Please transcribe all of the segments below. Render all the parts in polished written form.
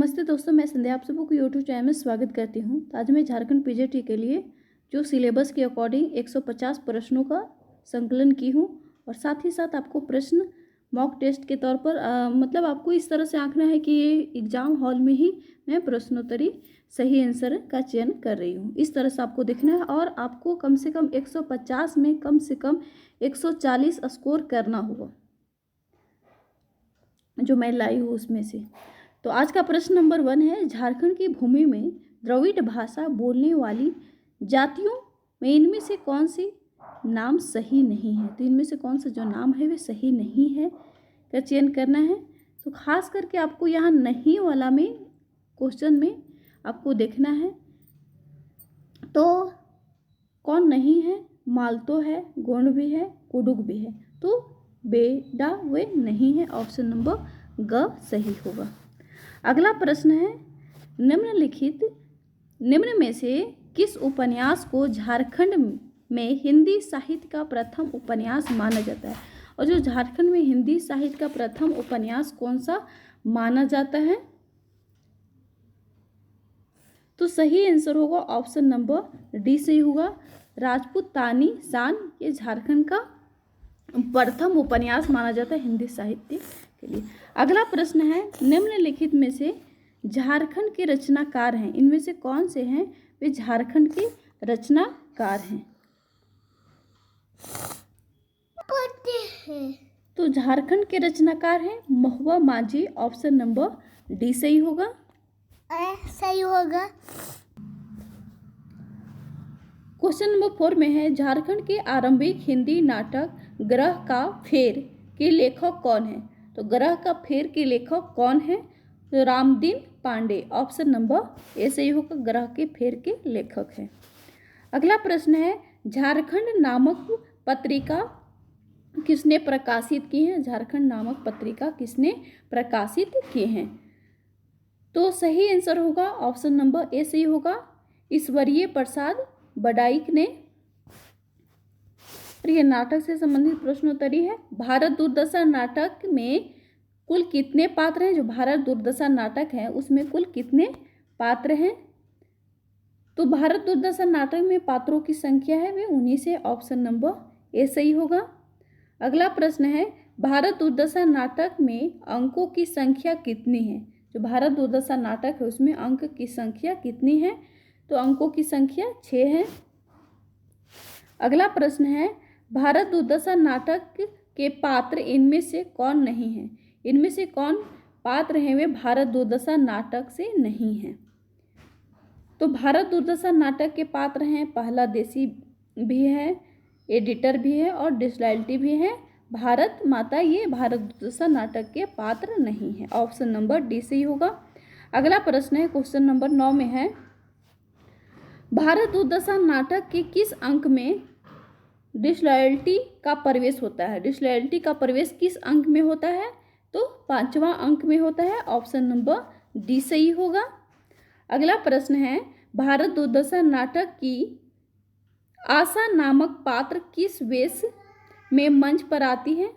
नमस्ते दोस्तों, मैं संध्या आप सबको यूट्यूब चैनल में स्वागत करती हूँ। तो आज मैं झारखंड पीजीटी के लिए जो सिलेबस के अकॉर्डिंग 150 प्रश्नों का संकलन की हूँ और साथ ही साथ आपको प्रश्न मॉक टेस्ट के तौर पर मतलब आपको इस तरह से आंकना है कि ये एग्ज़ाम हॉल में ही मैं प्रश्नोत्तरी सही आंसर का चयन कर रही हूँ। इस तरह से आपको देखना है और आपको कम से कम 150 में कम से कम 140 स्कोर करना होगा जो मैं लाई हूँ उसमें से। तो आज का प्रश्न नंबर 1 है, झारखंड की भूमि में द्रविड़ भाषा बोलने वाली जातियों में इनमें से कौन से नाम सही नहीं है। तो इनमें से कौन सा जो नाम है वे सही नहीं है का चयन करना है। तो खास करके आपको यहाँ नहीं वाला में क्वेश्चन में आपको देखना है। तो कौन नहीं है, मालतो है, गोंड भी है, कुडुक भी है। तो बेडा वे नहीं है, ऑप्शन नंबर ग सही होगा। अगला प्रश्न है, निम्न में से किस उपन्यास को झारखंड में हिंदी साहित्य का प्रथम उपन्यास माना जाता है। और जो झारखंड में हिंदी साहित्य का प्रथम उपन्यास कौन सा माना जाता है। तो सही आंसर होगा ऑप्शन नंबर डी सही होगा, राजपूतानी शान। ये झारखंड का प्रथम उपन्यास माना जाता है हिंदी साहित्य के लिए। अगला प्रश्न है, निम्नलिखित में से झारखंड के रचनाकार हैं, इनमें से कौन से हैं वे झारखंड के रचनाकार हैं। तो झारखंड के रचनाकार हैं महुआ माझी, ऑप्शन नंबर डी सही होगा। सही होगा। क्वेश्चन नंबर 4 में है, झारखंड के आरंभिक हिंदी नाटक ग्रह का फेर के लेखक कौन है। तो ग्रह का फेर के लेखक कौन है। तो Ramdeen Pandey, option number A सही होगा, ग्रह के फेर के लेखक है। अगला प्रश्न है, झारखंड नामक पत्रिका किसने प्रकाशित की है। झारखंड नामक पत्रिका किसने प्रकाशित की है। तो सही आंसर होगा ऑप्शन नंबर ए सही होगा, ईश्वरीय प्रसाद बडाइक ने। यह नाटक से संबंधित प्रश्नोत्तरी है। भारत दुर्दशा नाटक में कुल कितने पात्र हैं। जो भारत दुर्दशा नाटक है उसमें कुल कितने पात्र हैं। तो भारत दुर्दशा नाटक में पात्रों की संख्या है वे 19 है, ऑप्शन नंबर ए सही होगा। अगला प्रश्न है, भारत दुर्दशा नाटक में अंकों की संख्या कितनी है। जो भारत दुर्दशा नाटक है उसमें अंक की संख्या कितनी है। तो अंकों की संख्या 6 है। अगला प्रश्न है, भारत दुर्दशा नाटक के पात्र इनमें से कौन नहीं है। इनमें से कौन पात्र हैं वे भारत दुर्दशा नाटक से नहीं हैं। तो भारत दुर्दशा नाटक के पात्र हैं पहला देसी भी है, एडिटर भी है और डिसलॉयल्टी भी है। भारत माता ये भारत दुर्दशा नाटक के पात्र नहीं है, ऑप्शन नंबर डी सही होगा। अगला प्रश्न है, क्वेश्चन नंबर 9 में है, भारत दुर्दशा नाटक के किस अंक में डिसलॉयल्टी का प्रवेश होता है। डिसलॉयल्टी का प्रवेश किस अंक में होता है। तो 5वां अंक में होता है, ऑप्शन नंबर डी सही होगा। अगला प्रश्न है, भारत दुर्दशा नाटक की आशा नामक पात्र किस वेश में मंच पर आती है।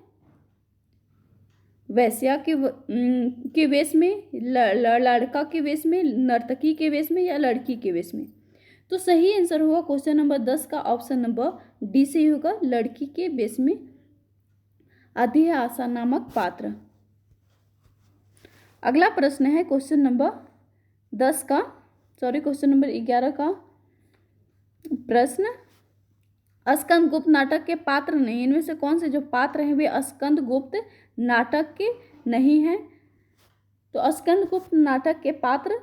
वैश्या के वेश में, लड़का के वेश में, नर्तकी के वेश में या लड़की के वेश में। तो सही आंसर होगा क्वेश्चन नंबर 10 का, ऑप्शन नंबर डी सही होगा, लड़की के वेश में आती है आशा नामक पात्र। अगला प्रश्न है क्वेश्चन नंबर 11 का प्रश्न, स्कंदगुप्त नाटक के पात्र नहीं। इनमें से कौन से जो पात्र हैं वे स्कंदगुप्त नाटक के नहीं हैं। तो स्कंदगुप्त नाटक के पात्र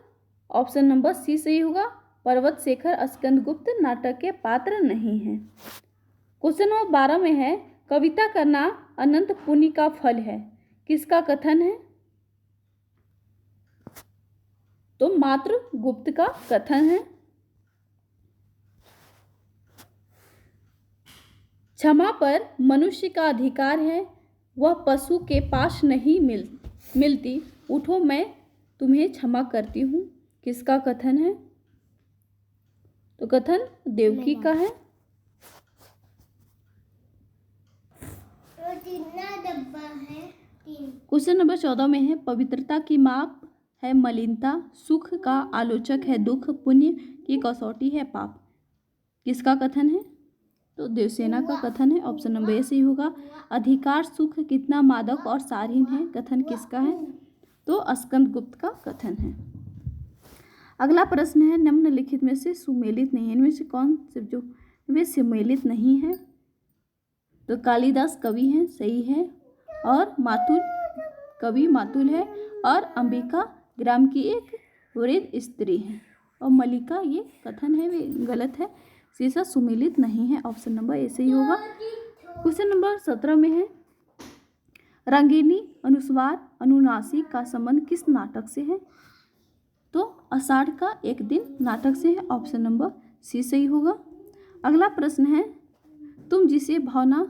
ऑप्शन नंबर सी सही होगा, पर्वत शेखर स्कंदगुप्त नाटक के पात्र नहीं हैं। क्वेश्चन नंबर 12 में है, कविता करना अनंत पुण्य का फल है, किसका कथन है। तो मात्र गुप्त का कथन है। क्षमा पर मनुष्य का अधिकार है, वह पशु के पास नहीं मिलती, उठो मैं तुम्हें क्षमा करती हूँ, किसका कथन है। तो कथन देवकी का है। क्वेश्चन नंबर 14 में है, पवित्रता की माप है मलिनता, सुख का आलोचक है दुख, पुण्य की कसौटी है पाप। किसका कथन है? तो देवसेना का कथन है। ऑप्शन नंबर ए सही होगा। अधिकार सुख कितना मादक और सारहीन है, कथन किसका है? तो स्कंद गुप्त का कथन है। अगला प्रश्न है निम्नलिखित में से सुमेलित नहीं है, इनमें से कौन से जो वे सुमेलित नहीं है? तो कालिदास कवि हैं, सही है, और मातुल कवि मातुल है, और अंबिका ग्राम की एक वृद्ध स्त्री है, और मलिका ये कथन है वे गलत है, शीर्षक सुमेलित नहीं है। ऑप्शन नंबर ए सही होगा। क्वेश्चन नंबर 17 में है रंगीनी अनुस्वार अनुनासिक का संबंध किस नाटक से है? तो आषाढ़ का एक दिन नाटक से है। ऑप्शन नंबर सी सही होगा। अगला प्रश्न है तुम जिसे भावना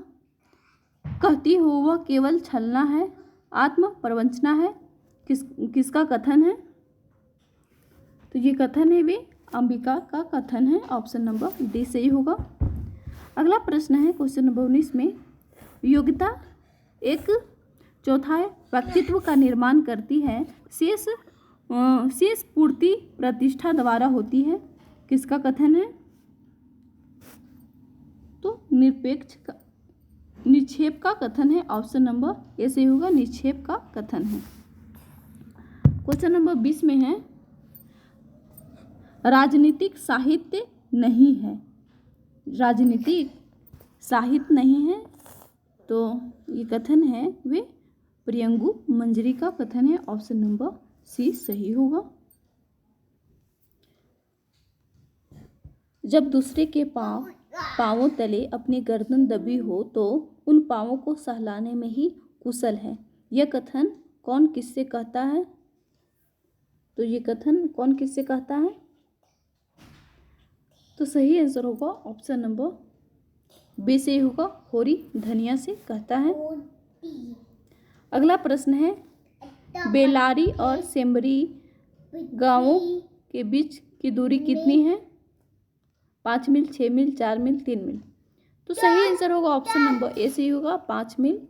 कहती हो वह केवल छलना है, आत्म प्रवंचना है, किसका कथन है? तो ये कथन है वे अंबिका का कथन है। ऑप्शन नंबर डी सही होगा। अगला प्रश्न है क्वेश्चन नंबर 19 में योग्यता एक चौथाई व्यक्तित्व का निर्माण करती है, शेष पूर्ति प्रतिष्ठा द्वारा होती है, किसका कथन है? तो निक्षेप का कथन है। ऑप्शन नंबर ए सही होगा, निक्षेप का कथन है। क्वेश्चन नंबर 20 में है राजनीतिक साहित्य नहीं है, राजनीतिक साहित्य नहीं है, तो ये कथन है वे प्रियंगु मंजरी का कथन है। ऑप्शन नंबर सी सही होगा। जब दूसरे के पांवों तले अपनी गर्दन दबी हो तो उन पांवों को सहलाने में ही कुशल है, यह कथन कौन किससे कहता है? तो ये कथन कौन किससे कहता है? तो सही आंसर होगा ऑप्शन नंबर बी सही होगा, होरी धनिया से कहता है। अगला प्रश्न है बेलारी और सेमरी गांवों के बीच की दूरी कितनी है? 5 मील, 6 मील, 4 मील, 3 मील। तो सही आंसर होगा ऑप्शन नंबर ए सही होगा, 5 मील।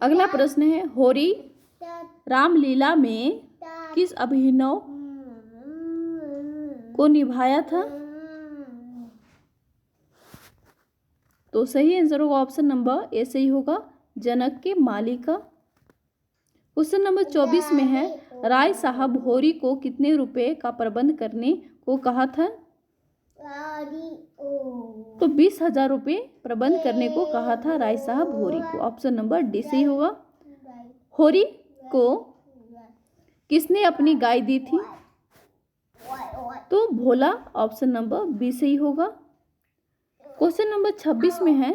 अगला प्रश्न है होरी रामलीला में किस अभिनव को निभाया था? तो सही आंसर होगा ऑप्शन नंबर ए सही होगा, जनक के माली का। क्वेश्चन नंबर 24 में है राय साहब होरी को कितने रुपए का प्रबंध करने को कहा था? तो 20,000 रुपये प्रबंध करने को कहा था राय साहब होरी को। ऑप्शन नंबर डी सही होगा। होरी को किसने अपनी गाय दी थी? तो भोला। ऑप्शन नंबर बी सही होगा। क्वेश्चन नंबर 26 में है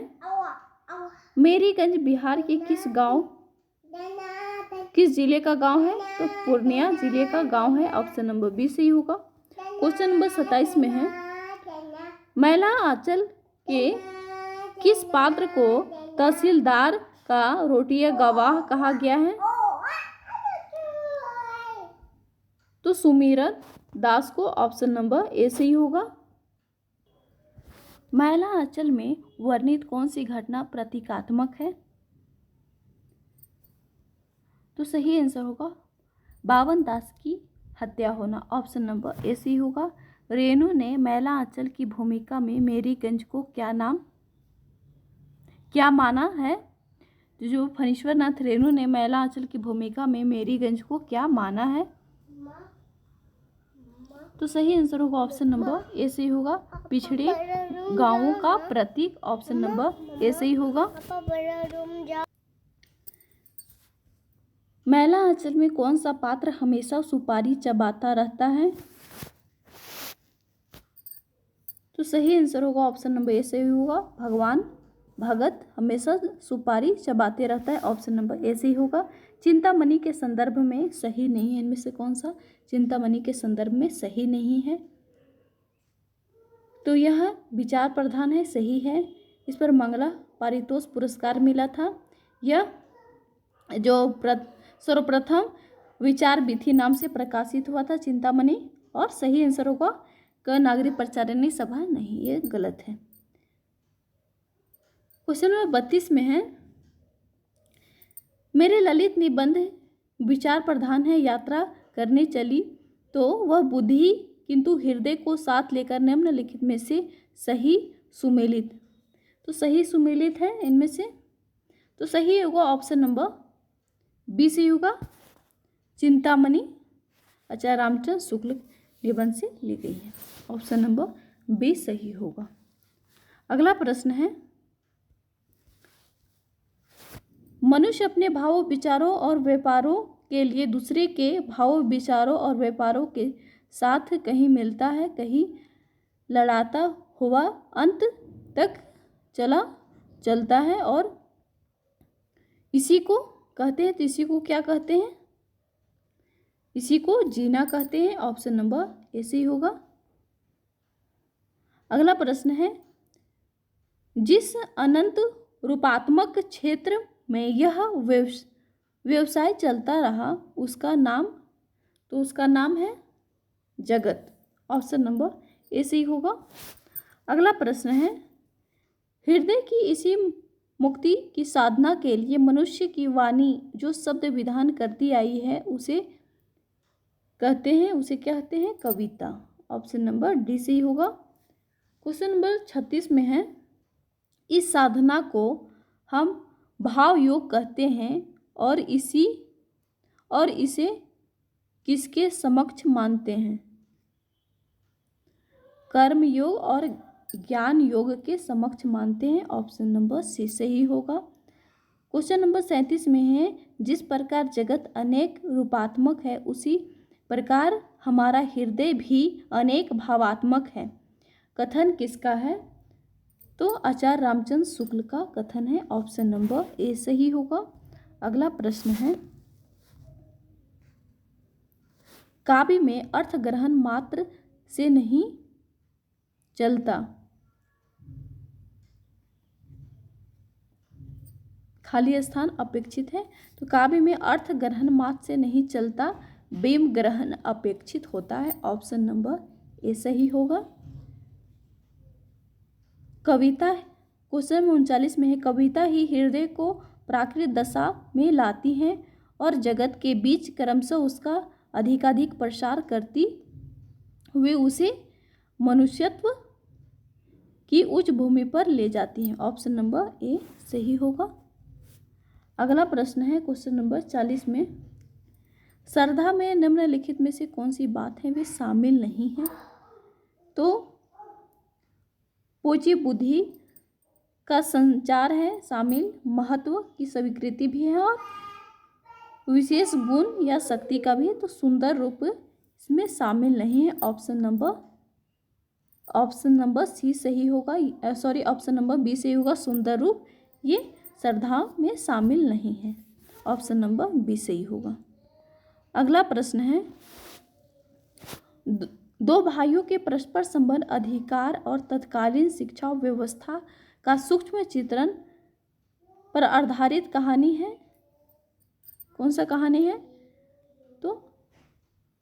मेरीगंज बिहार के किस जिले का गांव है? तो पूर्णिया जिले का गांव है। ऑप्शन नंबर बी सही होगा। क्वेश्चन नंबर 27 में है मैला आंचल के किस पात्र को तहसीलदार का रोटिया गवाह कहा गया है? तो सुमिरन दास को। ऑप्शन नंबर ए सही होगा। मैला आंचल में वर्णित कौन सी घटना प्रतीकात्मक है? तो सही आंसर होगा बावन दास की हत्या होना। ऑप्शन नंबर ए सही होगा। रेणु ने मैला आंचल की भूमिका में मेरीगंज को क्या माना है? जो फणीश्वर नाथ रेणु ने मैला आंचल की भूमिका में मेरीगंज को क्या माना है? तो सही आंसर होगा ऑप्शन नंबर ए सही होगा, पिछड़े गांवों का प्रतीक। ऑप्शन नंबर ए सही होगा। मैला आंचल में कौन सा पात्र हमेशा सुपारी चबाता रहता है? तो सही आंसर होगा ऑप्शन नंबर ए सही होगा, भगवान भगत हमेशा सुपारी चबाते रहता है। ऑप्शन नंबर ए सही होगा। चिंतामणि के संदर्भ में सही नहीं है, इनमें से कौन सा चिंतामणि के संदर्भ में सही नहीं है? तो यह विचार प्रधान है, सही है। इस पर मंगला पारितोष पुरस्कार मिला था। यह जो सर्वप्रथम विचार विधि नाम से प्रकाशित हुआ था चिंतामणि। और सही आंसर होगा क नागरिक प्रचारिणी सभा नहीं, ये गलत है। क्वेश्चन नंबर 32 में है मेरे ललित निबंध विचार प्रधान है, यात्रा करने चली तो वह बुद्धि किंतु हृदय को साथ लेकर निम्नलिखित में से सही सुमेलित। तो सही सुमेलित है इनमें से, तो सही होगा ऑप्शन नंबर बी से होगा चिंतामणि आचार्य रामचंद्र शुक्ल निबंध से ली गई है। ऑप्शन नंबर बी सही होगा। अगला प्रश्न है, मनुष्य अपने भावों विचारों और व्यापारों के लिए दूसरे के भावों विचारों और व्यापारों के साथ कहीं मिलता है, कहीं लड़ाता हुआ अंत तक चलता है और इसी को कहते हैं, तो इसी को क्या कहते हैं? इसी को जीना कहते हैं। ऑप्शन नंबर ए सही होगा। अगला प्रश्न है, जिस अनंत रूपात्मक क्षेत्र में यह व्यवसाय चलता रहा उसका नाम, तो उसका नाम है जगत। ऑप्शन नंबर ए सही होगा। अगला प्रश्न है, हृदय की इसी मुक्ति की साधना के लिए मनुष्य की वाणी जो शब्द विधान करती आई है उसे कहते हैं, उसे क्या कहते हैं? कविता। ऑप्शन नंबर डी सही होगा। क्वेश्चन नंबर 36 में है, इस साधना को हम भाव योग कहते हैं और इसे किसके समक्ष मानते हैं? कर्म योग और ज्ञान योग के समक्ष मानते हैं। ऑप्शन नंबर सी सही होगा। क्वेश्चन नंबर 37 में है, जिस प्रकार जगत अनेक रूपात्मक है उसी प्रकार हमारा हृदय भी अनेक भावात्मक है। कथन किसका है? तो आचार्य रामचंद्र शुक्ल का कथन है। ऑप्शन नंबर ए सही होगा। अगला प्रश्न है, काव्य में अर्थ ग्रहण मात्र से नहीं चलता, खाली स्थान अपेक्षित है। तो काव्य में अर्थ ग्रहण मात्र से नहीं चलता, बेम ग्रहण अपेक्षित होता है। ऑप्शन नंबर ए सही होगा। कविता, क्वेश्चन 39 में है, कविता ही हृदय को प्राकृत दशा में लाती है और जगत के बीच क्रमशः उसका अधिकाधिक प्रसार करती हुए उसे मनुष्यत्व की उच्च भूमि पर ले जाती है। ऑप्शन नंबर ए सही होगा। अगला प्रश्न है क्वेश्चन नंबर 40 में, श्रद्धा में निम्नलिखित में से कौन सी बात है वे शामिल नहीं है? तो पूज्य बुद्धि का संचार है शामिल, महत्व की स्वीकृति भी है और विशेष गुण या शक्ति का भी, तो सुंदर रूप इसमें शामिल नहीं है। ऑप्शन नंबर सी सही होगा, ऑप्शन नंबर बी सही होगा। सुंदर रूप ये श्रद्धा में शामिल नहीं है। ऑप्शन नंबर बी सही होगा। अगला प्रश्न है, दो भाइयों के परस्पर संबंध, अधिकार और तत्कालीन शिक्षा व्यवस्था का सूक्ष्म चित्रण पर आधारित कहानी है। कौन सा कहानी है? तो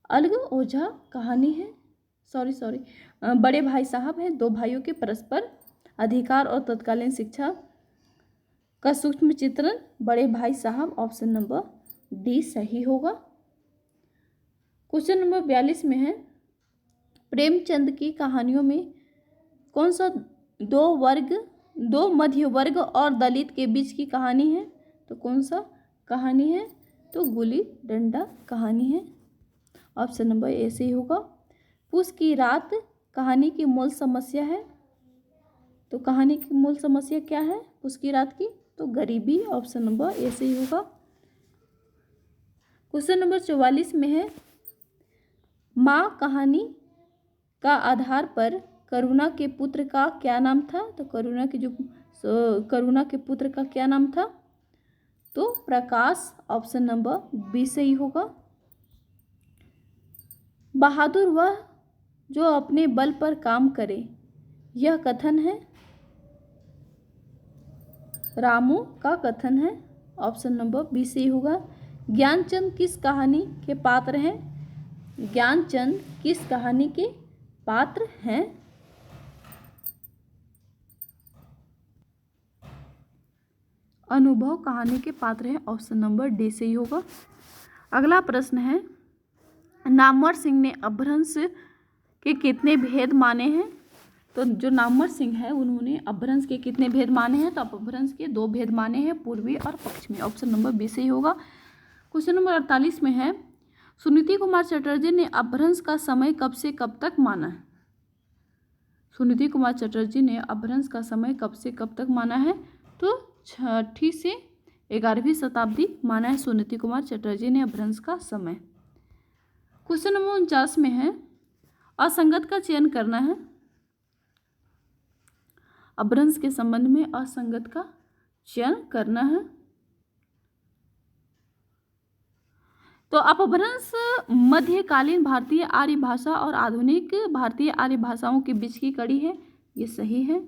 अलग ओझा कहानी है। बड़े भाई साहब हैं, दो भाइयों के परस्पर अधिकार और तत्कालीन शिक्षा का सूक्ष्म चित्रण, बड़े भाई साहब। ऑप्शन नंबर डी सही होगा। क्वेश्चन नंबर 42 में है, प्रेमचंद की कहानियों में कौन सा दो मध्य वर्ग और दलित के बीच की कहानी है? तो कौन सा कहानी है? तो गुली डंडा कहानी है। ऑप्शन नंबर ए सही होगा। पूस की रात कहानी की मूल समस्या है, तो कहानी की मूल समस्या क्या है पूस की रात की? तो गरीबी। ऑप्शन नंबर ए सही होगा। क्वेश्चन नंबर 44 में है, माँ कहानी का आधार पर करुणा के पुत्र का क्या नाम था? तो करुणा के पुत्र का क्या नाम था? तो प्रकाश। ऑप्शन नंबर बी सही होगा। बहादुर वह जो अपने बल पर काम करे, यह कथन है रामू का कथन है। ऑप्शन नंबर बी सही होगा। ज्ञानचंद किस कहानी के पात्र हैं? ज्ञानचंद किस कहानी के पात्र हैं? अनुभव कहानी के पात्र हैं। ऑप्शन नंबर डी सही होगा। अगला प्रश्न है, नामवर सिंह ने अपभ्रंश के कितने भेद माने हैं? तो जो नामवर सिंह है उन्होंने अपभ्रंश के कितने भेद माने हैं? तो अपभ्रंश के 2 भेद माने हैं, पूर्वी और पश्चिमी। ऑप्शन नंबर बी सही होगा। क्वेश्चन नंबर 48 में है, सुनीति कुमार चटर्जी ने अपभ्रंश का समय कब से कब तक माना है? सुनीति कुमार चटर्जी ने अपभ्रंश का समय कब से कब तक माना है? तो 6वीं से 11वीं शताब्दी माना है सुनीति कुमार चटर्जी ने अपभ्रंश का समय। क्वेश्चन नंबर 49 में है, असंगत का चयन करना है। अपभ्रंश के संबंध में असंगत का चयन करना है। तो अपभ्रंश मध्यकालीन भारतीय आर्य भाषा और आधुनिक भारतीय आर्य भाषाओं के बीच की कड़ी है, ये सही है।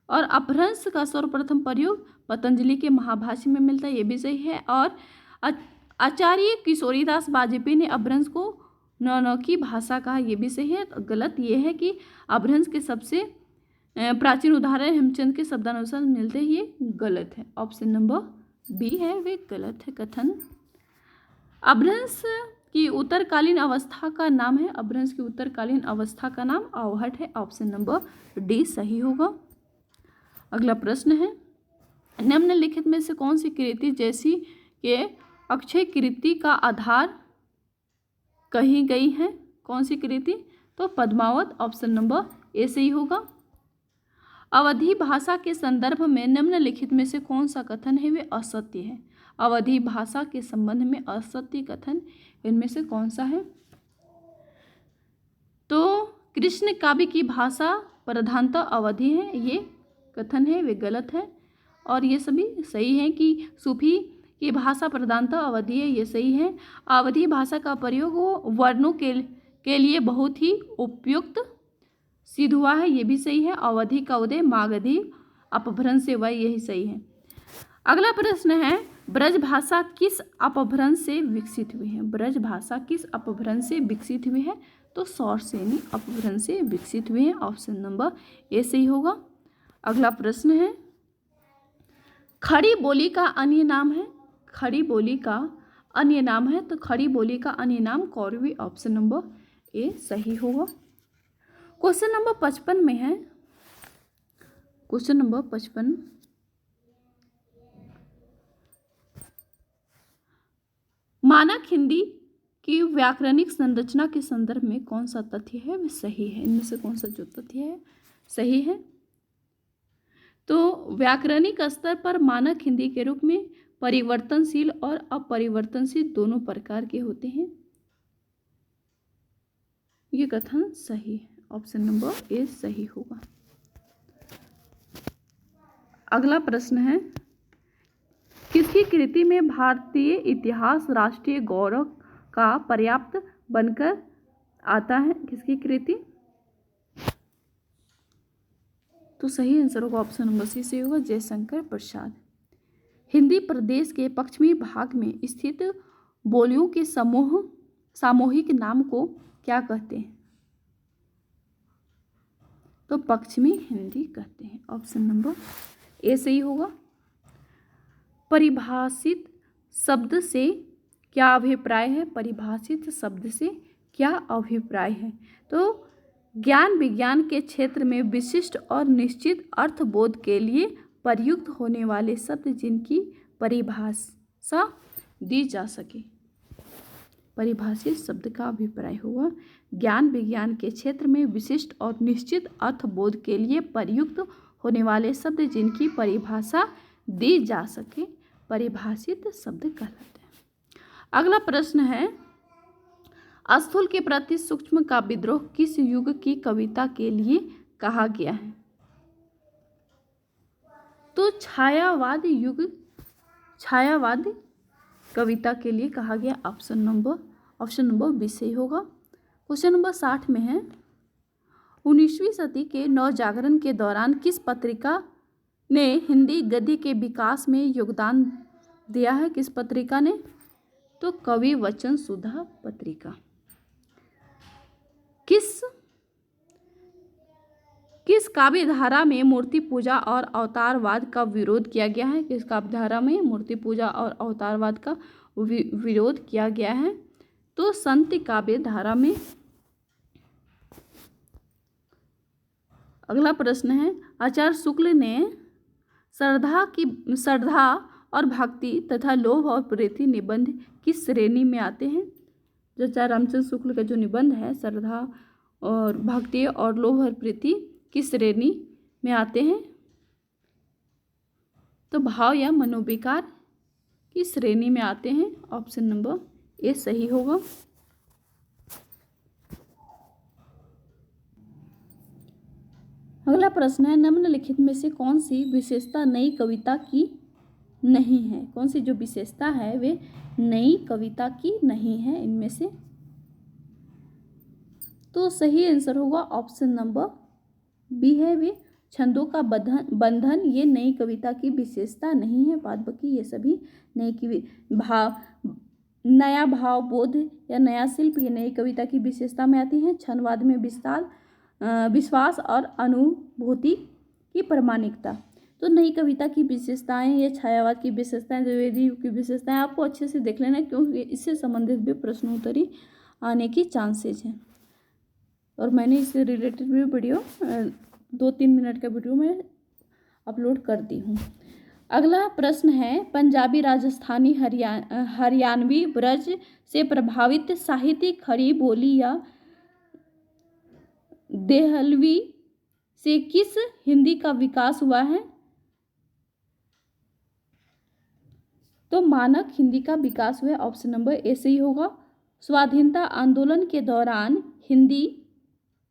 और अपभ्रंश का सर्वप्रथम प्रयोग पतंजलि के महाभाष्य में मिलता है, ये भी सही है। और आचार्य किशोरीदास बाजपेयी ने अपभ्रंश को नौकी भाषा कहा, ये भी सही है। तो गलत ये है कि अपभ्रंश के सबसे प्राचीन उदाहरण हेमचंद के शब्दानुसार मिलते हैं, ये गलत है। ऑप्शन नंबर बी है वे गलत है कथन। अपभ्रंश की उत्तरकालीन अवस्था का नाम है, अपभ्रंश की उत्तरकालीन अवस्था का नाम अवहट है। ऑप्शन नंबर डी सही होगा। अगला प्रश्न है, निम्नलिखित में से कौन सी कृति जैसी के अक्षय कृति का आधार कही गई है? कौन सी कृति? तो पद्मावत। ऑप्शन नंबर ए सही होगा। अवधी भाषा के संदर्भ में निम्नलिखित में से कौन सा कथन है वे असत्य है? अवधी भाषा के संबंध में असत्य कथन इनमें से कौन सा है? तो कृष्ण काव्य की भाषा प्रधानतः अवधी है, ये कथन है वे गलत है। और ये सभी सही है कि सूफी की भाषा प्रधानतः अवधी है, ये सही है। अवधी भाषा का प्रयोग वर्णों के लिए बहुत ही उपयुक्त सिद्ध हुआ है, ये भी सही है। अवधी का उदय मागधी अपभ्रंश से हुआ, यही सही है। अगला प्रश्न है, ब्रज भाषा किस अपभ्रंश से विकसित हुई है? ब्रज भाषा किस अपभ्रंश से विकसित हुई है? तो सौरसेनी अपभ्रंश से विकसित हुई है। ऑप्शन नंबर ए सही होगा। अगला प्रश्न है, खड़ी बोली का अन्य नाम है? खड़ी बोली का अन्य नाम है, तो खड़ी बोली का अन्य नाम कौरवी। ऑप्शन नंबर ए सही होगा। क्वेश्चन नंबर 55 में है, क्वेश्चन नंबर 55, मानक हिंदी की व्याकरणिक संरचना के संदर्भ में कौन सा तथ्य है वह सही है? इनमें से कौन सा जो तथ्य है सही है? तो व्याकरणिक स्तर पर मानक हिंदी के रूप में परिवर्तनशील और अपरिवर्तनशील दोनों प्रकार के होते हैं, ये कथन सही है। ऑप्शन नंबर ए सही होगा। अगला प्रश्न है, किसकी कृति में भारतीय इतिहास राष्ट्रीय गौरव का पर्याप्त बनकर आता है? किसकी कृति? तो सही आंसर होगा ऑप्शन नंबर सी से होगा, जयशंकर प्रसाद। हिंदी प्रदेश के पश्चिमी भाग में स्थित बोलियों के सामूहिक नाम को क्या कहते हैं? तो पश्चिमी हिंदी कहते हैं। ऑप्शन नंबर ए सही होगा। परिभाषित शब्द से क्या अभिप्राय है? परिभाषित शब्द से क्या अभिप्राय है? तो ज्ञान विज्ञान के क्षेत्र में विशिष्ट और निश्चित अर्थबोध के लिए प्रयुक्त होने वाले शब्द जिनकी परिभाषा दी जा सके। परिभाषित शब्द का अभिप्राय हुआ ज्ञान विज्ञान के क्षेत्र में विशिष्ट और निश्चित अर्थबोध के लिए प्रयुक्त होने वाले शब्द जिनकी परिभाषा दी जा सके, परिभाषित शब्द कहलाते हैं। अगला प्रश्न है, स्थूल के प्रति सूक्ष्म का विद्रोह किस युग की कविता के लिए कहा गया है? तो छायावाद युग, छायावाद कविता के लिए कहा गया। ऑप्शन नंबर बी सही होगा। क्वेश्चन नंबर 60 में है, 19वीं सदी के नवजागरण के दौरान किस पत्रिका ने हिंदी गद्य के विकास में योगदान दिया है? किस पत्रिका ने? तो कवि वचन सुधा पत्रिका। किस काव्य धारा में मूर्ति पूजा और अवतारवाद का विरोध किया गया है? किस काव्य धारा में मूर्ति पूजा और अवतारवाद का विरोध किया गया है? तो संत काव्य धारा में। अगला प्रश्न है, आचार्य शुक्ल ने श्रद्धा और भक्ति तथा लोभ और प्रीति निबंध किस श्रेणी में आते हैं? जो आचार्य रामचंद्र शुक्ल का जो निबंध है, श्रद्धा और भक्ति और लोभ और प्रीति किस श्रेणी में आते हैं? तो भाव या मनोविकार की श्रेणी में आते हैं। ऑप्शन नंबर ए सही होगा। अगला प्रश्न है, निम्नलिखित में से कौन सी विशेषता नई कविता की नहीं है? कौन सी जो विशेषता है वे नई कविता की नहीं है इनमें से? तो सही आंसर होगा ऑप्शन नंबर बी है, वे छंदों का बंधन ये नई कविता की विशेषता नहीं है। बाद बाकी ये सभी नया भाव बोध या नया शिल्प ये नई कविता की विशेषता में आती हैं। छंदवाद में विश्वास और अनुभूति की प्रामाणिकता। तो नई कविता की विशेषताएं, ये छायावाद की विशेषताएं, द्विवेदी युग की विशेषताएं आपको अच्छे से देख लेना, क्योंकि इससे संबंधित भी प्रश्नोत्तरी आने की चांसेज हैं। और मैंने इससे रिलेटेड भी वीडियो 2-3 मिनट का वीडियो मैं अपलोड कर दी हूँ। अगला प्रश्न है, पंजाबी, राजस्थानी, हरियाणवी, ब्रज से प्रभावित साहित्य खड़ी बोली या देहलवी से किस हिंदी का विकास हुआ है? तो मानक हिंदी का विकास हुआ। ऑप्शन नंबर ए सही होगा। स्वाधीनता आंदोलन के दौरान हिंदी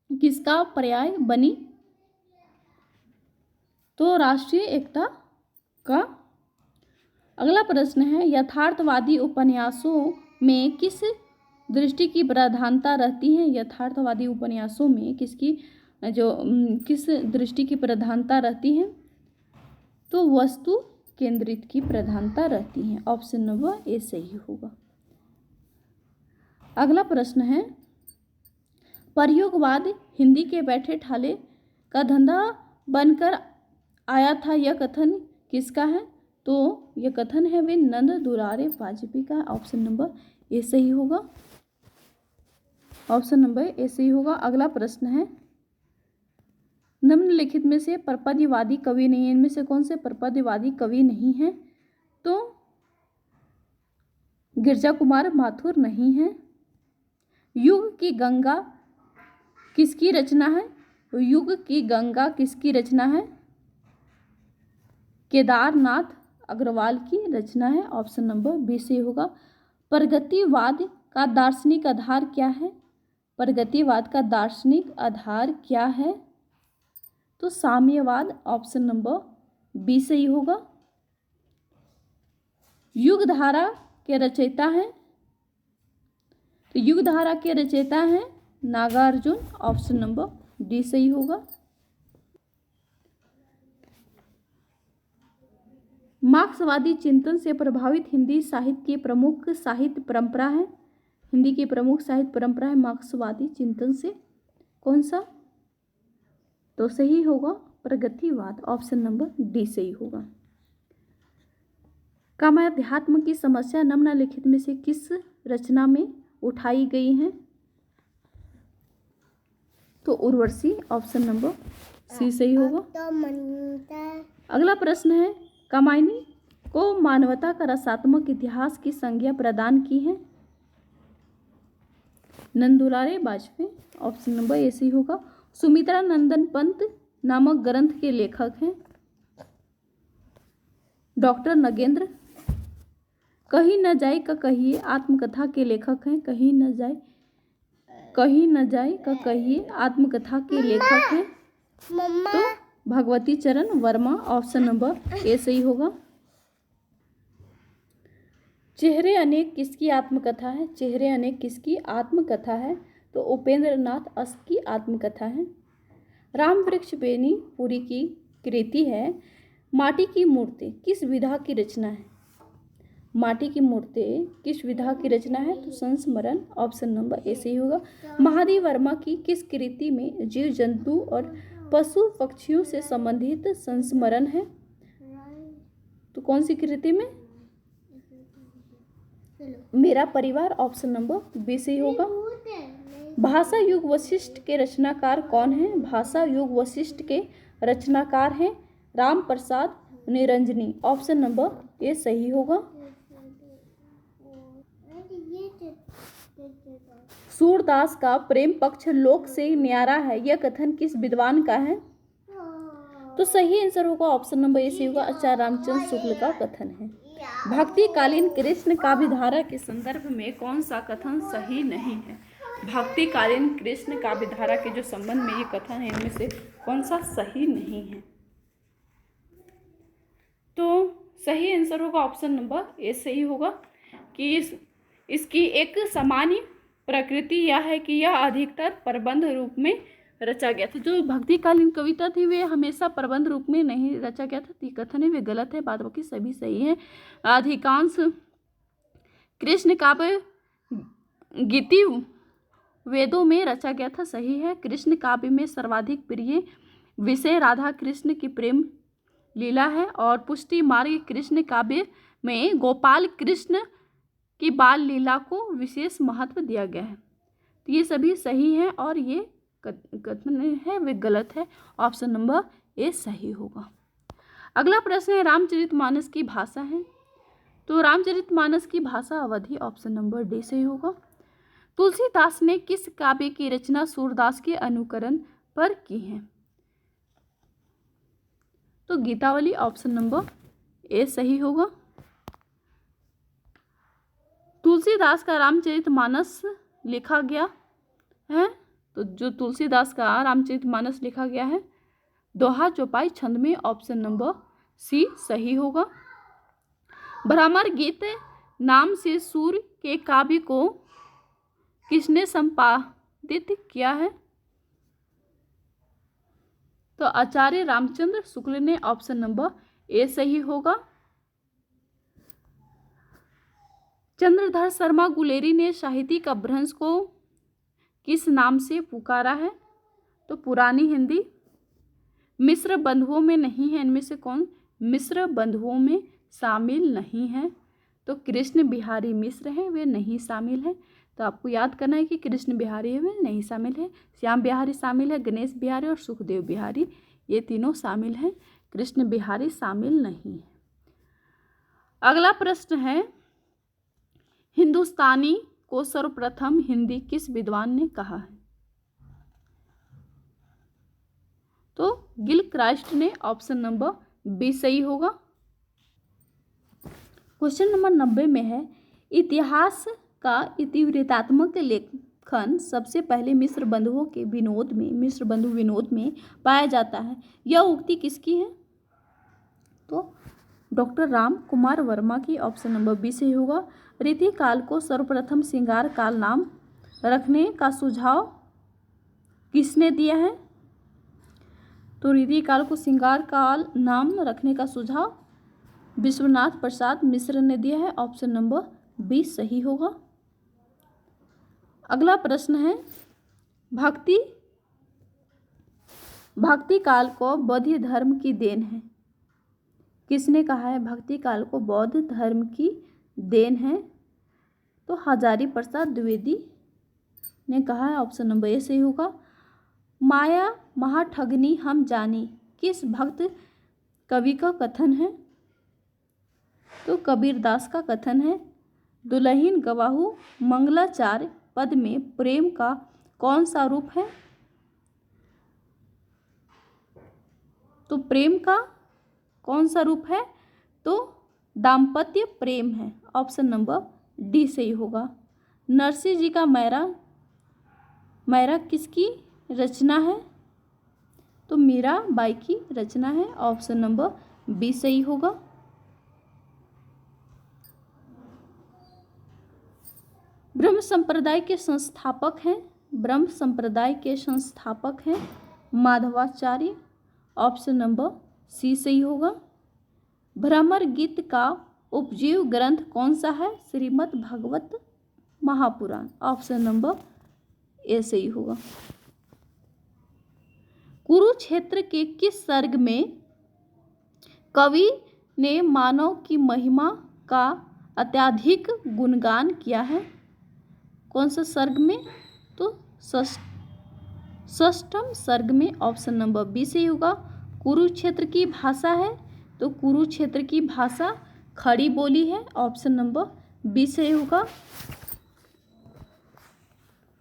किसका पर्याय बनी? तो राष्ट्रीय एकता का। अगला प्रश्न है, यथार्थवादी उपन्यासों में किस दृष्टि की प्रधानता रहती है? यथार्थवादी उपन्यासों में किस दृष्टि की प्रधानता रहती है? तो वस्तु केंद्रित की प्रधानता रहती है। ऑप्शन नंबर ए सही होगा। अगला प्रश्न है, प्रयोगवाद हिंदी के बैठे ठाले का धंधा बनकर आया था, यह कथन किसका है? तो यह कथन है वे नंद दुलारे वाजपेयी का। ऑप्शन नंबर ए सही होगा। ऑप्शन नंबर ए सही होगा। अगला प्रश्न है, निम्नलिखित में से प्रपद्यवादी कवि नहीं है। इनमें से कौन से प्रपद्यवादी कवि नहीं है? तो गिरजा कुमार माथुर नहीं है। युग की गंगा किसकी रचना है? युग की गंगा किसकी रचना है? केदारनाथ अग्रवाल की रचना है। ऑप्शन नंबर बी से होगा। प्रगतिवाद का दार्शनिक आधार क्या है? प्रगतिवाद का दार्शनिक आधार क्या है? तो साम्यवाद। ऑप्शन नंबर बी सही होगा। युगधारा के रचयिता हैं? तो युगधारा के रचयिता हैं नागार्जुन। ऑप्शन नंबर डी सही होगा। मार्क्सवादी चिंतन से प्रभावित हिंदी साहित्य की प्रमुख साहित्य परंपरा है। हिंदी की प्रमुख साहित्य परंपरा है मार्क्सवादी चिंतन से। कौन सा? तो सही होगा प्रगतिवाद। ऑप्शन नंबर डी सही होगा। कामाध्यात्म की समस्या निम्नलिखित में से किस रचना में उठाई गई है? तो उर्वशी। ऑप्शन नंबर सी सही होगा। अगला प्रश्न है, कामायनी को मानवता का रसात्मक इतिहास की संज्ञा प्रदान की है? नंद दुलारे वाजपेयी। ऑप्शन नंबर ए सही होगा। सुमित्रा नंदन पंत नामक ग्रंथ के लेखक हैं डॉक्टर नगेंद्र। कहीं न जाए का कहिए आत्मकथा के लेखक हैं। कहीं न जाए का कहिए आत्मकथा के लेखक हैं तो भगवती चरण वर्मा। ऑप्शन नंबर ए सही होगा। चेहरे अनेक किसकी आत्मकथा है? चेहरे अनेक किसकी आत्मकथा है? तो उपेंद्र नाथ अस्त की आत्मकथा है। राम वृक्ष बेनीपुरी की कृति है। माटी की मूर्ति किस विधा की रचना है? माटी की मूर्ति किस विधा की रचना है? तो संस्मरण। ऑप्शन नंबर ए सही होगा। महादेव वर्मा की किस कृति में जीव जंतु और पशु पक्षियों से संबंधित संस्मरण है? तो कौन सी कृति में? मेरा परिवार ऑप्शन नंबर बी सही होगा। भाषा युग वशिष्ठ के रचनाकार कौन हैं? भाषा युग वशिष्ठ के रचनाकार हैं Ram Prasad Niranjani, option number A सही होगा। सूरदास का प्रेम पक्ष लोक से न्यारा है, यह कथन किस विद्वान का है? तो सही आंसर होगा ऑप्शन नंबर ए सही होगा, आचार्य रामचंद्र शुक्ल का कथन है। भक्तिकालीन कृष्ण काव्यधारा के संदर्भ में कौन सा कथन सही नहीं है? भक्तिकालीन कृष्ण काव्यधारा के जो संबंध में ये कथन है इनमें से कौन सा सही नहीं है? तो सही आंसर होगा ऑप्शन नंबर ए सही होगा कि इसकी एक सामान्य प्रकृति यह है कि यह अधिकतर प्रबंध रूप में रचा गया था। जो भक्तिकालीन कविता थी वे हमेशा प्रबंध रूप में नहीं रचा गया था, ये कथन है वे गलत है, बाद बाकी सभी सही है। अधिकांश कृष्ण काव्य गीति वेदों में रचा गया था, सही है। कृष्ण काव्य में सर्वाधिक प्रिय विषय राधा कृष्ण की प्रेम लीला है और पुष्टि मार्ग कृष्ण काव्य में गोपाल कृष्ण की बाल लीला को विशेष महत्व दिया गया है। तो ये सभी सही हैं और ये कथन है वे गलत है, ऑप्शन नंबर ए सही होगा। अगला प्रश्न है रामचरितमानस की भाषा है, तो रामचरितमानस की भाषा अवधी, ऑप्शन नंबर डी सही होगा। तुलसीदास ने किस काव्य की रचना सूरदास के अनुकरण पर की है? तो गीतावली, ऑप्शन नंबर ए सही होगा। तुलसीदास का रामचरितमानस लिखा गया है, तो जो तुलसीदास का रामचरितमानस लिखा गया है दोहा चौपाई छंद में, ऑप्शन नंबर सी सही होगा। भ्रमर गीत नाम से सूर्य के काव्य को किसने संपादित किया है? तो आचार्य रामचंद्र शुक्ल ने, ऑप्शन नंबर ए सही होगा। चंद्रधर शर्मा गुलेरी ने साहित्यिक अपभ्रंश को किस नाम से पुकारा है? तो पुरानी हिंदी। मिश्र बंधुओं में नहीं है, इनमें से कौन मिश्र बंधुओं में शामिल नहीं है? तो कृष्ण बिहारी मिश्र हैं, वे नहीं शामिल हैं। तो आपको याद करना है कि कृष्ण बिहारी में नहीं शामिल है, श्याम बिहारी शामिल है, गणेश बिहारी और सुखदेव बिहारी ये तीनों शामिल हैं, कृष्ण बिहारी शामिल नहीं है। अगला प्रश्न है हिंदुस्तानी को सर्वप्रथम हिंदी किस विद्वान ने कहा है? तो गिलक्राइस्ट ने, ऑप्शन नंबर बी सही होगा। क्वेश्चन नंबर 90 में है इतिहास का इतिवृत्तात्मक लेखन सबसे पहले मिश्र बंधुओं के मिश्र बंधु विनोद में पाया जाता है, यह उक्ति किसकी है? तो डॉक्टर राम कुमार वर्मा की, ऑप्शन नंबर बी सही होगा। रीति काल को सर्वप्रथम श्रृंगार काल नाम रखने का सुझाव किसने दिया है? तो रीति काल को श्रृंगार काल नाम रखने का सुझाव विश्वनाथ प्रसाद मिश्र ने दिया है, ऑप्शन नंबर बी सही होगा। अगला प्रश्न है भक्ति काल को बौद्ध धर्म की देन है, किसने कहा है भक्ति काल को बौद्ध धर्म की देन है? तो हजारी प्रसाद द्विवेदी ने कहा है, ऑप्शन नंबर ए सही होगा। माया महाठगनी हम जानी किस भक्त कवि का कथन है? तो कबीरदास का कथन है। दुल्हीन गवाहू मंगलाचार पद में प्रेम का कौन सा रूप है? तो प्रेम का कौन सा रूप है? तो दाम्पत्य प्रेम है, ऑप्शन नंबर डी सही होगा। नरसिंह जी का मैरा किसकी रचना है? तो मीराबाई की रचना है, ऑप्शन नंबर बी सही होगा। ब्रह्म संप्रदाय के संस्थापक हैं माधवाचार्य, ऑप्शन नंबर सी सही होगा। भ्रमर गीत का उपजीव ग्रंथ कौन सा है? Shrimad Bhagwat Mahapuran, option number A सही होगा। कुरुक्षेत्र के किस सर्ग में कवि ने मानव की महिमा का अत्यधिक गुणगान किया है? कौन सा सर्ग में? तो षष्ठम सर्ग में। ऑप्शन नंबर बी सही होगा। कुरुक्षेत्र की भाषा है, तो कुरुक्षेत्र की भाषा खड़ी बोली है। ऑप्शन नंबर बी सही होगा।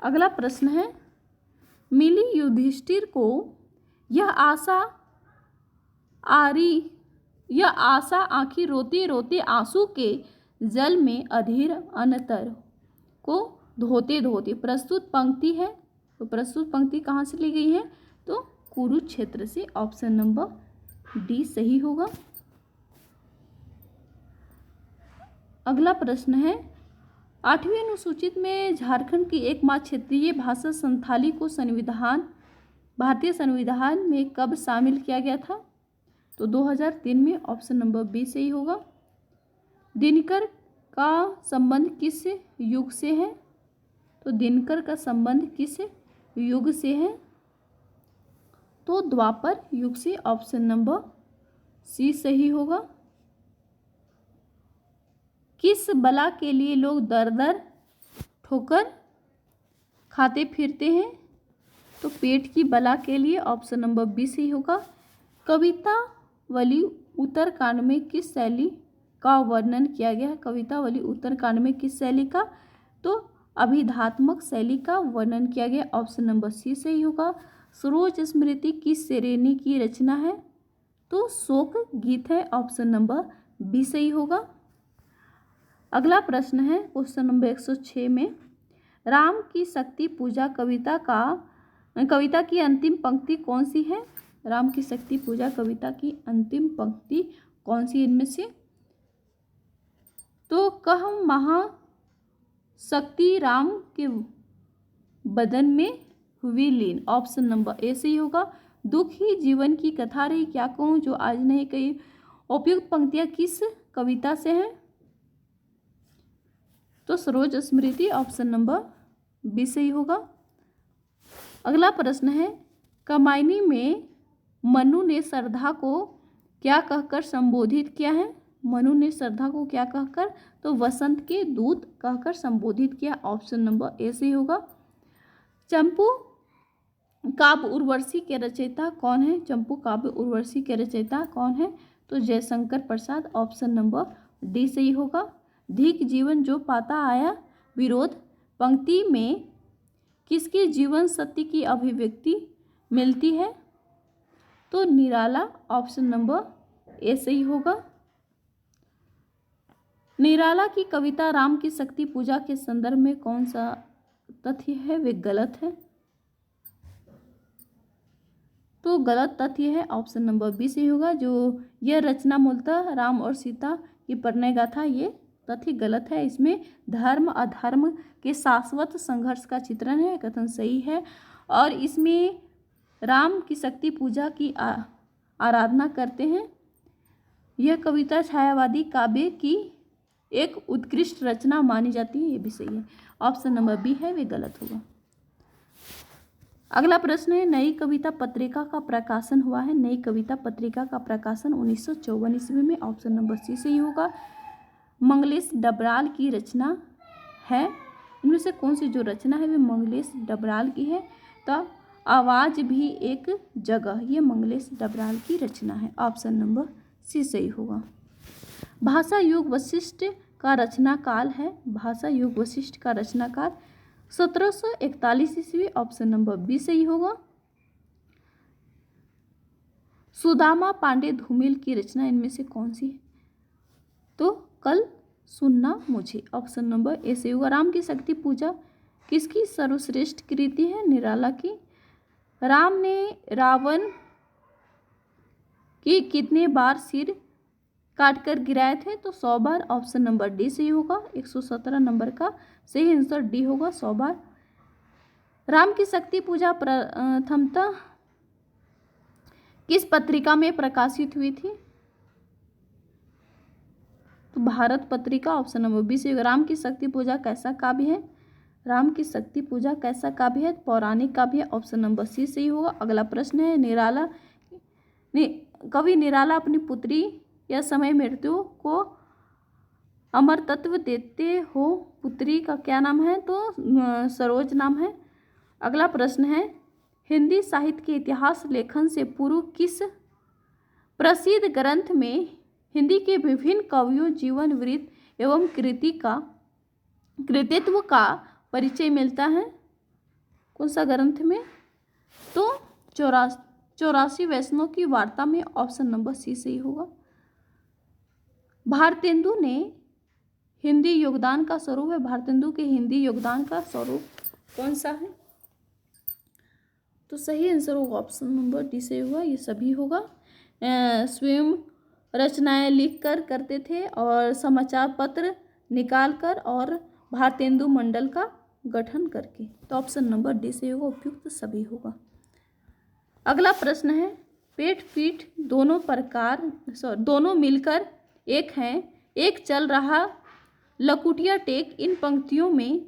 अगला प्रश्न है, मिली युधिष्ठिर को यह आशा आखिर रोते रोते आंसू के जल में अधीर अनतर को धोते धोते। प्रस्तुत पंक्ति है, तो प्रस्तुत पंक्ति कहाँ से ली गई है? तो कुरुक्षेत्र से। ऑप्शन नंबर डी सही होगा। अगला प्रश्न है, 8वीं अनुसूचित में झारखंड की एकमात्र क्षेत्रीय भाषा संथाली को भारतीय संविधान में कब शामिल किया गया था? तो 2003 में। ऑप्शन नंबर बी सही होगा। दिनकर का संबंध किस युग से है? तो दिनकर का संबंध किस युग से है? तो द्वापर युग से। ऑप्शन नंबर सी सही होगा। किस बला के लिए लोग दर दर ठोकर खाते फिरते हैं? तो पेट की बला के लिए। ऑप्शन नंबर बी सही होगा। कवितावली उत्तरकांड में किस शैली का वर्णन किया गया है? कवितावली उत्तरकांड में किस शैली का? तो अभिधात्मक शैली का वर्णन किया गया। ऑप्शन नंबर सी सही होगा। सरोज स्मृति किस श्रेणी की रचना है? तो शोक गीत है। ऑप्शन नंबर बी सही होगा। अगला प्रश्न है क्वेश्चन नंबर 106 में, राम की शक्ति पूजा कविता की अंतिम पंक्ति कौन सी है? राम की शक्ति पूजा कविता की अंतिम पंक्ति कौन सी इनमें से? तो कह महाशक्ति राम के बदन में हुई लीन। ऑप्शन नंबर ए सही होगा। दुख ही जीवन की कथा रही, क्या कहूँ जो आज नहीं कही। उपयुक्त पंक्तियां किस कविता से हैं? तो सरोज स्मृति। ऑप्शन नंबर बी सही होगा। अगला प्रश्न है, कामायनी में मनु ने श्रद्धा को क्या कहकर संबोधित किया है? मनु ने श्रद्धा को क्या कहकर? तो वसंत के दूत कहकर संबोधित किया। ऑप्शन नंबर ए सही होगा। चंपू काव्य उर्वशी के रचयिता कौन है? चंपू काव्य उर्वशी के रचयिता कौन है? तो Jaishankar Prasad. Option number D सही होगा। धिक जीवन जो पाता आया विरोध पंक्ति में किसके जीवन सत्य की अभिव्यक्ति मिलती है? तो निराला। ऑप्शन नंबर ए सही होगा। निराला की कविता राम की शक्ति पूजा के संदर्भ में कौन सा तथ्य है वे गलत है? तो गलत तथ्य है। ऑप्शन नंबर बी सही होगा। जो यह रचना मूलतः राम और सीता की प्रणय गाथा, ये तथ्य गलत है। इसमें धर्म अधर्म के शाश्वत संघर्ष का चित्रण है, कथन सही है। और इसमें राम की शक्ति पूजा की आराधना करते हैं। यह कविता छायावादी काव्य की एक उत्कृष्ट रचना मानी जाती है, ये भी सही है। ऑप्शन नंबर बी है वे गलत होगा। अगला प्रश्न है, नई कविता पत्रिका का प्रकाशन हुआ है? नई कविता पत्रिका का प्रकाशन 1954 ईस्वी में। ऑप्शन नंबर सी सही होगा। मंगलेश डबराल की रचना है, इनमें से कौन सी जो रचना है वे मंगलेश डबराल की है? तो आवाज भी एक जगह, ये मंगलेश डबराल की रचना है। ऑप्शन नंबर सी सही होगा। भाषा युग वशिष्ठ का रचना काल है? भाषा युग वशिष्ठ का रचनाकाल 1741 ईस्वी। ऑप्शन नंबर बी सही होगा। सुदामा पांडे धूमिल की रचना इनमें से कौन सी है? तो कल सुनना मुझे। ऑप्शन नंबर ए सही होगा। राम की शक्ति पूजा किसकी सर्वश्रेष्ठ कृति है? निराला की। राम ने रावण के कितने बार सिर काटकर गिराए थे? तो 100 बार। ऑप्शन नंबर डी सही होगा। 117 नंबर का सही आंसर डी होगा, 100 बार। राम की शक्ति पूजा प्रथमतः किस पत्रिका में प्रकाशित हुई थी? तो भारत पत्रिका। ऑप्शन नंबर बी सही होगा। राम की शक्ति पूजा कैसा काव्य है? राम की शक्ति पूजा कैसा काव्य है? पौराणिक काव्य है। ऑप्शन नंबर सी सही होगा। अगला प्रश्न है, कवि निराला अपनी पुत्री या समय मृत्यु को अमर तत्व देते हो पुत्री का क्या नाम है? तो सरोज नाम है। अगला प्रश्न है, हिंदी साहित्य के इतिहास लेखन से पूर्व किस प्रसिद्ध ग्रंथ में हिंदी के विभिन्न कवियों जीवन वृत्त एवं कृतित्व का परिचय मिलता है? कौन सा ग्रंथ में? तो 84 वैष्णव की वार्ता में। ऑप्शन नंबर सी सही होगा। भारतेंदु ने हिंदी योगदान का स्वरूप है, भारतेंदु के हिंदी योगदान का स्वरूप कौन सा है? तो सही आंसर होगा ऑप्शन नंबर डी से होगा, ये सभी होगा। स्वयं रचनाएं लिख कर करते थे और समाचार पत्र निकाल कर और भारतेंदु मंडल का गठन करके। तो ऑप्शन नंबर डी से होगा, उपयुक्त सभी होगा। अगला प्रश्न है, पेट पीठ दोनों मिलकर एक हैं, एक चल रहा लकुटिया टेक इन पंक्तियों में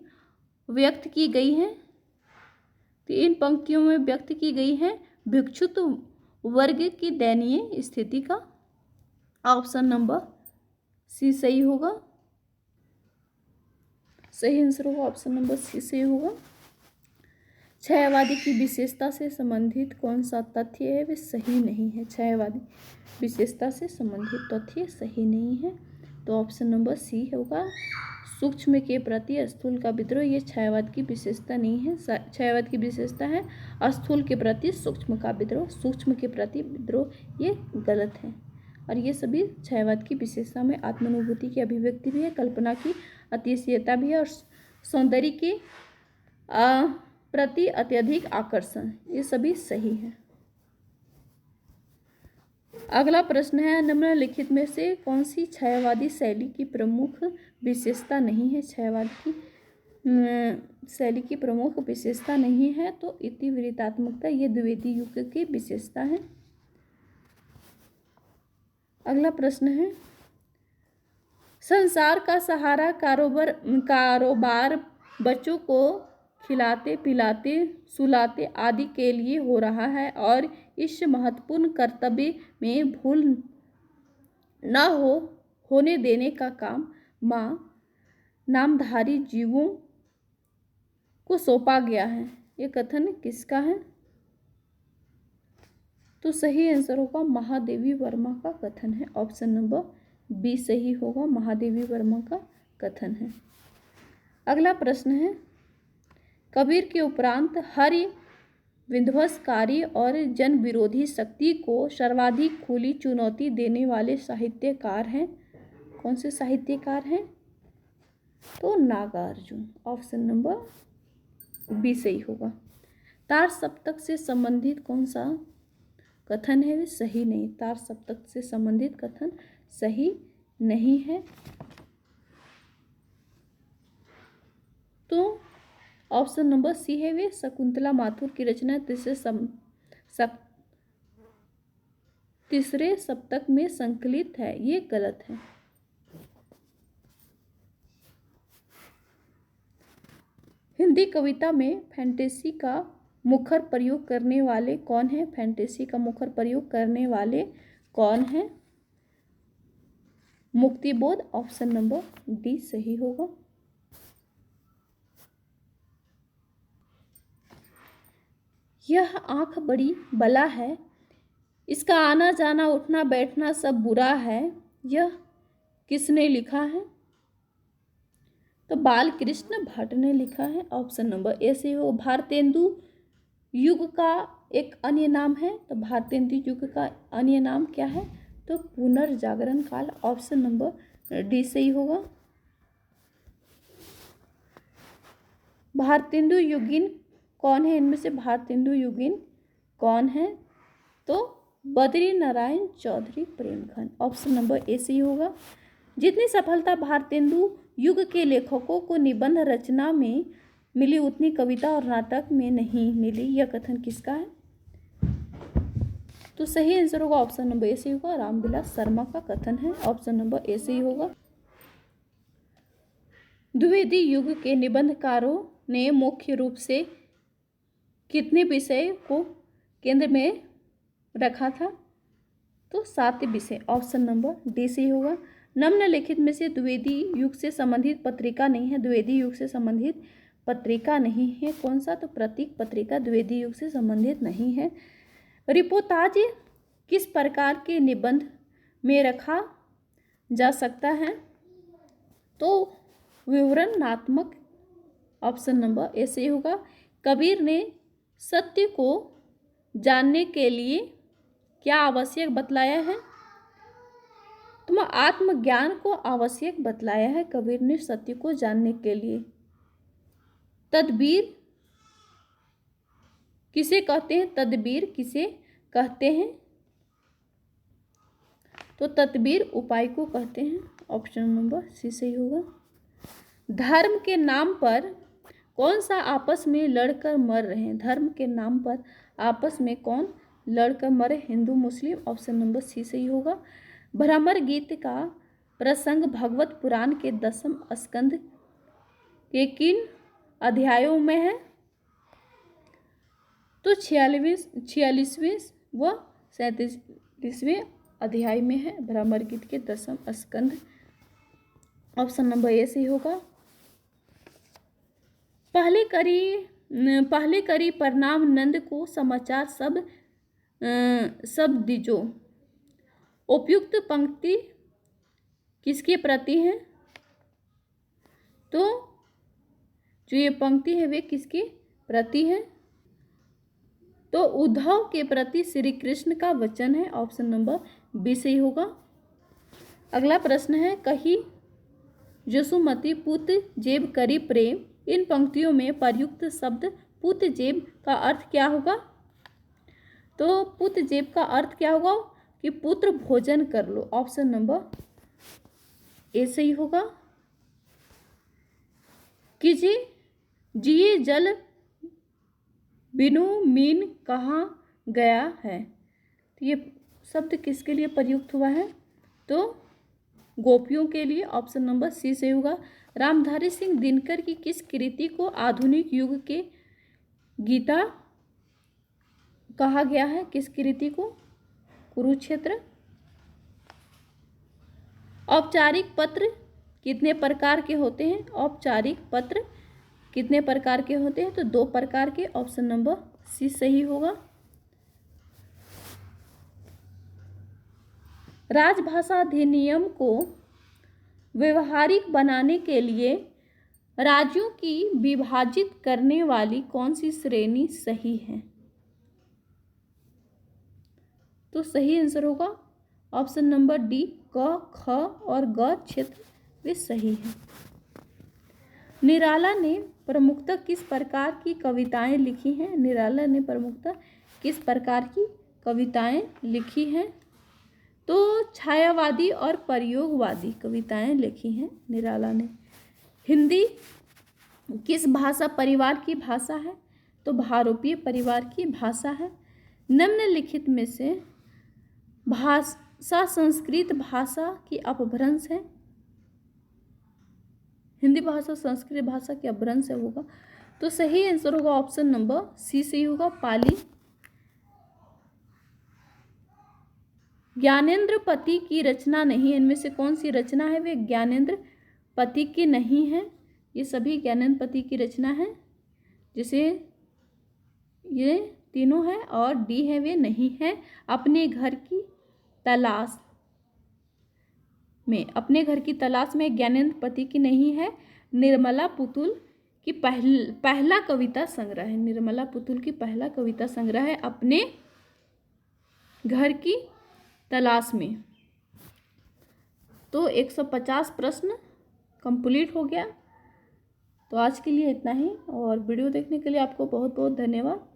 व्यक्त की गई है। तो इन पंक्तियों में व्यक्त की गई है भिक्षुत वर्ग की दयनीय स्थिति का। ऑप्शन नंबर सी सही होगा, सही आंसर होगा ऑप्शन नंबर सी सही होगा। छायावादी की विशेषता से संबंधित कौन सा तथ्य है? वे सही नहीं है। छायावादी विशेषता से संबंधित तथ्य सही नहीं है। तो ऑप्शन नंबर सी होगा, सूक्ष्म के प्रति स्थूल का विद्रोह। ये छायावाद की विशेषता नहीं है। छायावाद की विशेषता है स्थूल के प्रति सूक्ष्म का विद्रोह, सूक्ष्म के प्रति विद्रोह, ये गलत है। और ये सभी छायावाद की विशेषता में आत्मानुभूति की अभिव्यक्ति भी है, कल्पना की अतिशयता भी है और सौंदर्य के प्रति अत्यधिक आकर्षण, ये सभी सही है। अगला प्रश्न है, निम्नलिखित में से कौन सी छायावादी शैली की प्रमुख विशेषता नहीं है? छायावाद की शैली की प्रमुख विशेषता नहीं है। तो इतिवृत्तात्मकता, ये द्विवेदी युग की विशेषता है। अगला प्रश्न है, संसार का सहारा कारोबार बच्चों को खिलाते पिलाते सुलाते आदि के लिए हो रहा है और इस महत्वपूर्ण कर्तव्य में भूल न होने देने का काम माँ नामधारी जीवों को सौंपा गया है। ये कथन किसका है? तो सही आंसर होगा महादेवी वर्मा का कथन है। ऑप्शन नंबर बी सही होगा, महादेवी वर्मा का कथन है। अगला प्रश्न है, कबीर के उपरांत हरि विध्वंसकारी और जन विरोधी शक्ति को सर्वाधिक खुली चुनौती देने वाले साहित्यकार हैं? कौन से साहित्यकार हैं? तो नागार्जुन। ऑप्शन नंबर बी सही होगा। तार सप्तक से संबंधित कौन सा कथन है? वे सही नहीं। तार सप्तक से संबंधित कथन सही नहीं है। तो ऑप्शन नंबर सी है, वे शकुंतला माथुर की रचना तीसरे सप्तक में संकलित है, ये गलत है। हिंदी कविता में फैंटेसी का मुखर प्रयोग करने वाले कौन है? फैंटेसी का मुखर प्रयोग करने वाले कौन है? मुक्तिबोध। ऑप्शन नंबर डी सही होगा। यह आंख बड़ी बला है, इसका आना जाना उठना बैठना सब बुरा है, यह किसने लिखा है? तो बाल कृष्ण भट्ट ने लिखा है। ऑप्शन नंबर ए से हो। भारतेंदु युग का एक अन्य नाम है, तो भारतेंदु युग का अन्य नाम क्या है? तो पुनर्जागरण काल। ऑप्शन नंबर डी सही होगा। भारतेंदु युगीन कौन है? इनमें से भारतेंदु युगीन कौन है? तो Badri Narayan Chaudhary Premghan. Option number A सही होगा। जितनी सफलता भारतेंदु युग के लेखकों को निबंध रचना में मिली उतनी कविता और नाटक में नहीं मिली, यह कथन किसका है? तो सही आंसर होगा ऑप्शन नंबर ए सही होगा, रामविलास शर्मा का कथन है। ऑप्शन नंबर ए सही होगा। द्विवेदी युग के निबंधकारों ने मुख्य रूप से कितने विषय को केंद्र में रखा था? तो 7 विषय। ऑप्शन नंबर डी सही होगा। निम्नलिखित में से द्विवेदी युग से संबंधित पत्रिका नहीं है। द्विवेदी युग से संबंधित पत्रिका नहीं है कौन सा? तो प्रतीक पत्रिका द्विवेदी युग से संबंधित नहीं है। रिपोर्टाज किस प्रकार के निबंध में रखा जा सकता है? तो विवरणात्मक, ऑप्शन नंबर ए सही होगा। कबीर ने सत्य को जानने के लिए क्या आवश्यक बतलाया है? तो आत्मज्ञान को आवश्यक बतलाया है कबीर ने सत्य को जानने के लिए। तदबीर किसे कहते हैं? तदबीर किसे कहते हैं? तो तदबीर उपाय को कहते हैं, ऑप्शन नंबर सी सही होगा। धर्म के नाम पर कौन सा आपस में लड़कर मर रहे हैं? धर्म के नाम पर आपस में कौन लड़कर मरे? हिंदू मुस्लिम, ऑप्शन नंबर सी सही होगा। भ्रमर गीत का प्रसंग भगवत पुराण के 10वें स्कंद के किन अध्यायों में है? तो 46वें व 37वें अध्याय में है भ्रमर गीत के 10वें स्कंद, ऑप्शन नंबर ए सही होगा। पहले करी प्रणाम नंद को समाचार सब दीजो। उपयुक्त पंक्ति किसके प्रति है? तो जो ये पंक्ति है वे किसके प्रति है? तो उद्धव के प्रति श्री कृष्ण का वचन है, ऑप्शन नंबर बी सही होगा। अगला प्रश्न है, कही जसुमती पुत जेब करी प्रेम, इन पंक्तियों में प्रयुक्त शब्द पुत जेब का अर्थ क्या होगा? तो पुत जेब का अर्थ क्या होगा कि पुत्र भोजन कर लो, ऑप्शन नंबर ए सही होगा। कीजिए जिए जल बिनु मीन कहाँ गया है, तो ये शब्द किसके लिए प्रयुक्त हुआ है? तो गोपियों के लिए, ऑप्शन नंबर सी सही होगा। रामधारी सिंह दिनकर की किस कृति को आधुनिक युग के गीता कहा गया है? किस कृति को? कुरुक्षेत्र। औपचारिक पत्र कितने प्रकार के होते हैं? औपचारिक पत्र कितने प्रकार के होते हैं? तो 2 प्रकार के, ऑप्शन नंबर सी सही होगा। राजभाषा अधिनियम को व्यवहारिक बनाने के लिए राज्यों की विभाजित करने वाली कौन सी श्रेणी सही है? तो सही आंसर होगा ऑप्शन नंबर डी, क, ख और ग क्षेत्र वे सही हैं। निराला ने प्रमुखतः किस प्रकार की कविताएं लिखी हैं? निराला ने प्रमुखतः किस प्रकार की कविताएं लिखी हैं? तो छायावादी और प्रयोगवादी कविताएं लिखी हैं निराला ने। हिंदी किस भाषा परिवार की भाषा है? तो भारोपीय परिवार की भाषा है। निम्नलिखित में से भाषा संस्कृत भाषा की अपभ्रंश है। हिंदी भाषा संस्कृत भाषा की अपभ्रंश होगा, तो सही आंसर होगा ऑप्शन नंबर सी सही होगा, पाली। ज्ञानेंद्र पति की रचना नहीं है, इनमें से कौन सी रचना है वे ज्ञानेंद्र पति की नहीं है? ये सभी ज्ञानेंद्र पति की रचना है, जिसे ये तीनों है और डी है वे नहीं है। अपने घर की तलाश में, अपने घर की तलाश में ज्ञानेंद्र पति की नहीं है। निर्मला पुतुल की पहला कविता संग्रह है। निर्मला पुतुल की पहला कविता संग्रह है अपने घर की तलाश में। तो 150 प्रश्न कंप्लीट हो गया। तो आज के लिए इतना ही, और वीडियो देखने के लिए आपको बहुत बहुत धन्यवाद।